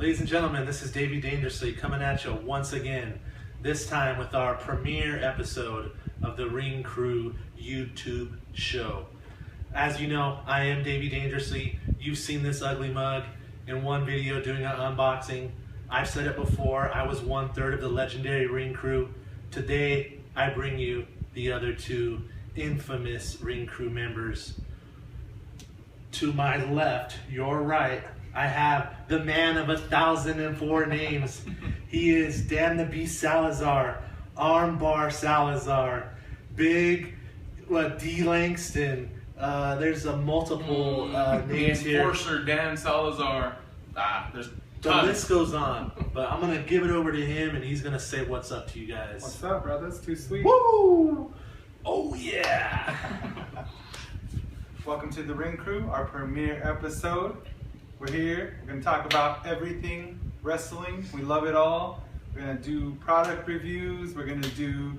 Ladies and gentlemen, this is Davey Dangerously coming at you once again, this time with our premiere episode of the Ring Crew YouTube show. As you know, I am Davey Dangerously. You've seen this ugly mug in one video doing an unboxing. I've said it before, I was 1/3 of the legendary Ring Crew. Today, I bring you the other two infamous Ring Crew members. To my left, your right, I have the man of 1,004 names. He is Dan the Beast Salazar, Armbar Salazar, Big D Langston. There's a multiple names here. Enforcer Dan Salazar. There's the list goes on, but I'm gonna give it over to him, and he's gonna say what's up to you guys. What's up, bro? That's too sweet. Woo! Oh yeah! Welcome to the Ring Crew, our premiere episode. We're here. We're gonna talk about everything wrestling. We love it all. We're gonna do product reviews. We're gonna do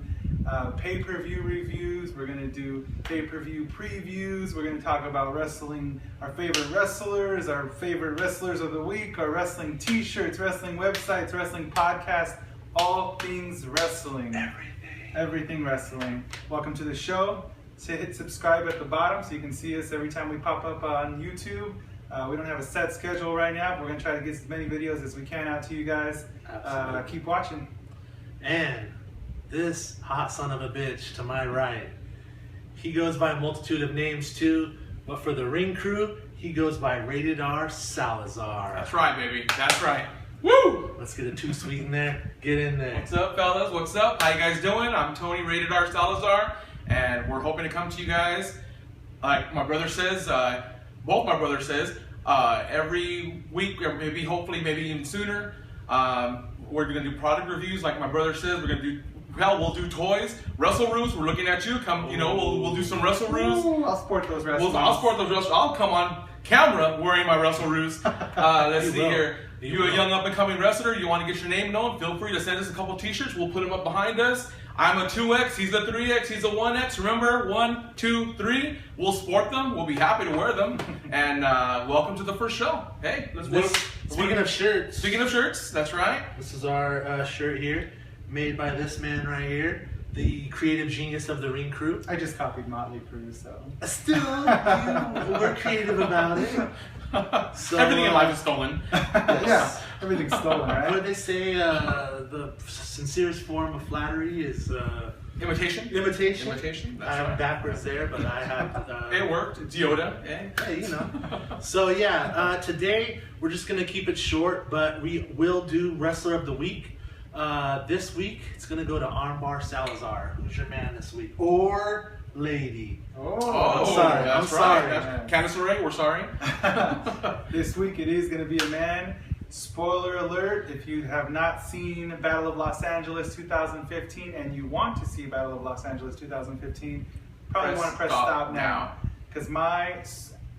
pay-per-view reviews. We're gonna do pay-per-view previews. We're gonna talk about wrestling, our favorite wrestlers of the week, our wrestling t-shirts, wrestling websites, wrestling podcasts, all things wrestling. Everything wrestling. Welcome to the show. Hit subscribe at the bottom so you can see us every time we pop up on YouTube. We don't have a set schedule right now, but we're gonna try to get as many videos as we can out to you guys. Keep watching. And this hot son of a bitch to my right, he goes by a multitude of names too, but for the Ring Crew, he goes by Rated R Salazar. That's right, baby. That's right. Woo! Let's get a too sweet in there. Get in there. What's up, fellas? What's up? How you guys doing? I'm Tony Rated R Salazar, and we're hoping to come to you guys, like my brother says, both my brother says, every week, or maybe, hopefully, maybe even sooner. We're gonna do product reviews, like my brother says. We're gonna do, hell, we'll do toys, Wrestle-Roos. We're looking at you. Come, you know, we'll do some Wrestle-Roos. I'll sport those wrestlers. I'll sport those Wrestle-Roos. I'll come on camera wearing my Wrestle-Roos. Let's see here. You a young up-and-coming wrestler, you want to get your name known, feel free to send us a couple t-shirts. We'll put them up behind us. I'm a 2X, he's a 3X, he's a 1X. Remember, 1, 2, 3. We'll sport them. We'll be happy to wear them. And welcome to the first show. Hey, Speaking of shirts. Speaking of shirts, that's right. This is our shirt here, made by this man right here, the creative genius of the Ring Crew. I just copied Motley Crue, so. Still, we're creative about it. So, everything in life is stolen. Yes. Yeah, everything's stolen, right? What did they say? The sincerest form of flattery is Imitation. imitation. Imitation. That's I'm right. backwards there, but I have. It worked. It's Yoda. Hey, you know. So yeah, today we're just gonna keep it short, but we will do Wrestler of the Week. This week it's gonna go to Armbar Salazar. Who's your man this week? Or lady? Oh, I'm sorry. That's I'm right. sorry. Candice LeRae, we're sorry. This week it is going to be a man. Spoiler alert, if you have not seen Battle of Los Angeles 2015 and you want to see Battle of Los Angeles 2015, probably want to press stop now. Because my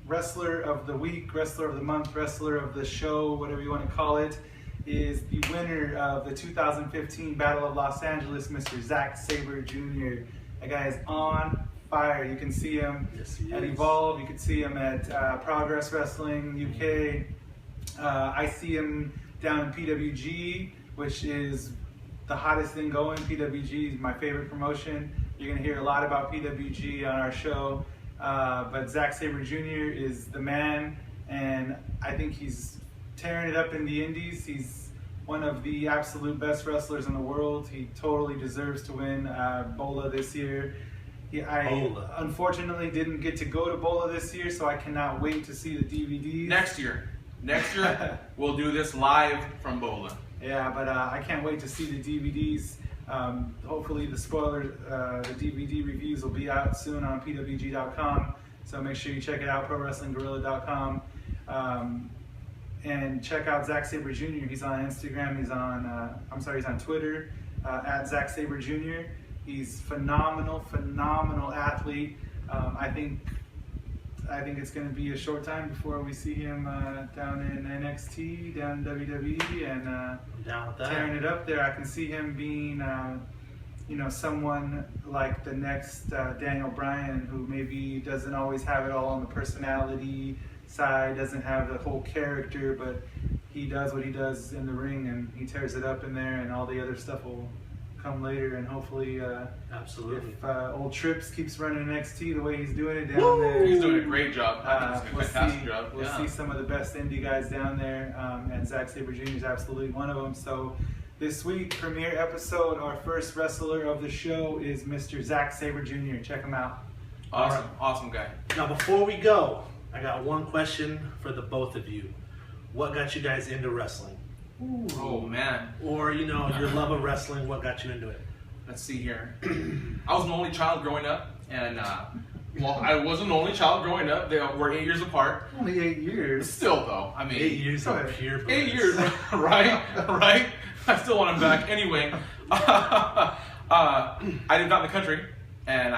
Wrestler of the Week, Wrestler of the Month, Wrestler of the Show, whatever you want to call it, is the winner of the 2015 Battle of Los Angeles, Mr. Zack Sabre Jr. That guy is on fire. You can see him at Evolve. You can see him at Progress Wrestling UK. I see him down in PWG, which is the hottest thing going. PWG is my favorite promotion. You're going to hear a lot about PWG on our show. But Zack Sabre Jr. is the man, and I think he's tearing it up in the indies. He's one of the absolute best wrestlers in the world. He totally deserves to win Bola this year. I unfortunately didn't get to go to Bola this year, so I cannot wait to see the DVDs. Next year, we'll do this live from Bola. Yeah, but I can't wait to see the DVDs. Hopefully the the DVD reviews will be out soon on pwg.com. So make sure you check it out, prowrestlinggorilla.com. And check out Zack Sabre Jr. He's on Instagram. He's on, he's on Twitter, at Zack Sabre Jr. He's phenomenal athlete. I think it's going to be a short time before we see him down in NXT, down in WWE, and down with that. Tearing it up there. I can see him being, someone like the next Daniel Bryan, who maybe doesn't always have it all on the personality side, doesn't have the whole character, but he does what he does in the ring, and he tears it up in there, and all the other stuff will come later. And hopefully, Absolutely. if old Trips keeps running NXT the way he's doing it down there, He's doing a great job. I think he's doing a fantastic job. we'll see some of the best indie guys down there, and Zack Sabre Jr. is absolutely one of them. So this week, premiere episode, our first wrestler of the show is Mr. Zack Sabre Jr. Check him out. Awesome, awesome guy. Now, before we go, I got one question for the both of you. What got you guys into wrestling? Ooh. Oh man. Or, you know, your love of wrestling, what got you into it? Let's see here. I was an only child growing up, and well, I wasn't an only child growing up. We're 8 years apart. Only 8 years. Still, though, I mean, 8 years of pure bliss. 8 years, right? Right? I still want him back. Anyway, I lived out in the country, and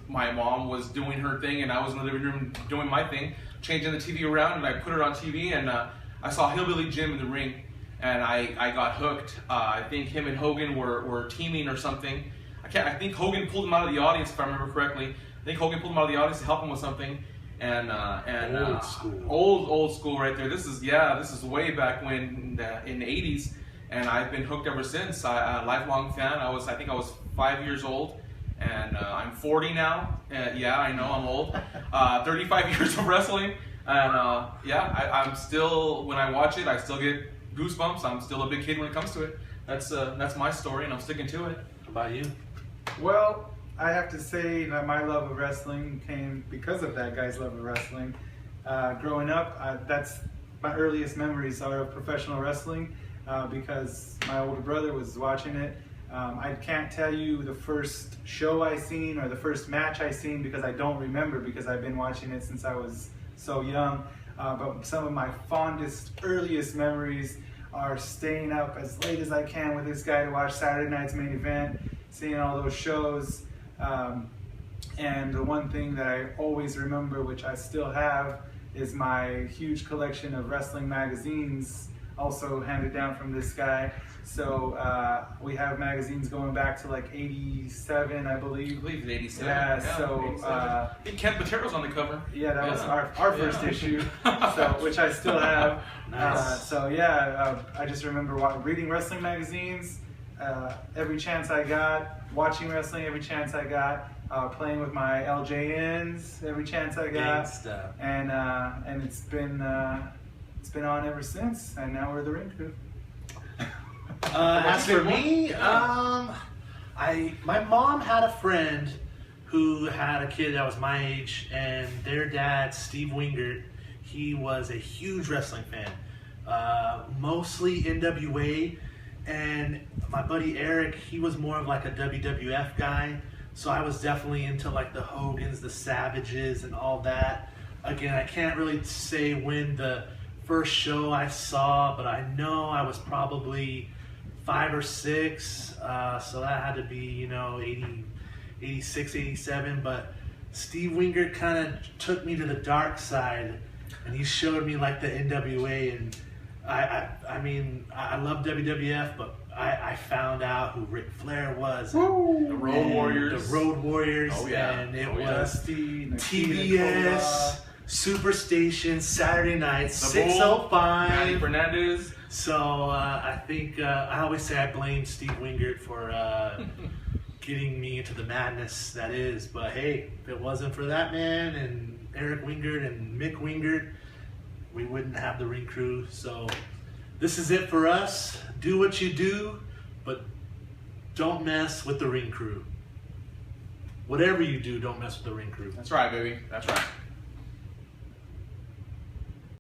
my mom was doing her thing, and I was in the living room doing my thing, changing the TV around, and I put it on TV, and I saw Hillbilly Jim in the ring, and I got hooked. I think him and Hogan were teaming or something. I think Hogan pulled him out of the audience, if I remember correctly. I think Hogan pulled him out of the audience to help him with something. And old school. Old school right there. This is way back when in the 80s, and I've been hooked ever since. A lifelong fan. I think I was 5 years old, and I'm 40 now. Yeah, I know I'm old. 35 years of wrestling, and I'm still, when I watch it, I still get goosebumps. I'm still a big kid when it comes to it. That's my story, and I'm sticking to it. How about you? Well, I have to say that my love of wrestling came because of that guy's love of wrestling. Growing up, that's my earliest memories are of professional wrestling because my older brother was watching it. I can't tell you the first show I seen or the first match I seen because I don't remember because I've been watching it since I was so young. But some of my fondest, earliest memories are staying up as late as I can with this guy to watch Saturday night's main event, seeing all those shows. And the one thing that I always remember, which I still have, is my huge collection of wrestling magazines, also handed down from this guy. So we have magazines going back to like 87, I believe. I believe it's 87. Yeah, so 87. Ken Patero's on the cover. Yeah, that was our first issue, so which I still have. Nice. I just remember reading wrestling magazines every chance I got, watching wrestling every chance I got, playing with my LJNs every chance I got, Gangsta. and it's been on ever since, and now we're the Ring Crew. As for me, my mom had a friend who had a kid that was my age, and their dad, Steve Wingert, he was a huge wrestling fan, mostly NWA, and my buddy Eric, he was more of like a WWF guy, so I was definitely into like the Hogans, the Savages, and all that. Again, I can't really say when the first show I saw, but I know I was probably 5 or 6, so that had to be, 86, 87, but Steve Wingert kind of took me to the dark side, and he showed me like the NWA, and I mean, I love WWF, but I found out who Ric Flair was. The Road Warriors. The Road Warriors, Oh, yeah. and it Oh, yeah. was Dusty, TBS, Superstation, Saturday nights, The Bull, 605. Manny Fernandez. So I think I always say I blame Steve Wingert for getting me into the madness that is. But hey, if it wasn't for that man and Eric Wingert and Mick Wingert, we wouldn't have the Ring Crew. So this is it for us. Do what you do, but don't mess with the Ring Crew. Whatever you do, don't mess with the Ring Crew. That's right, baby. That's right.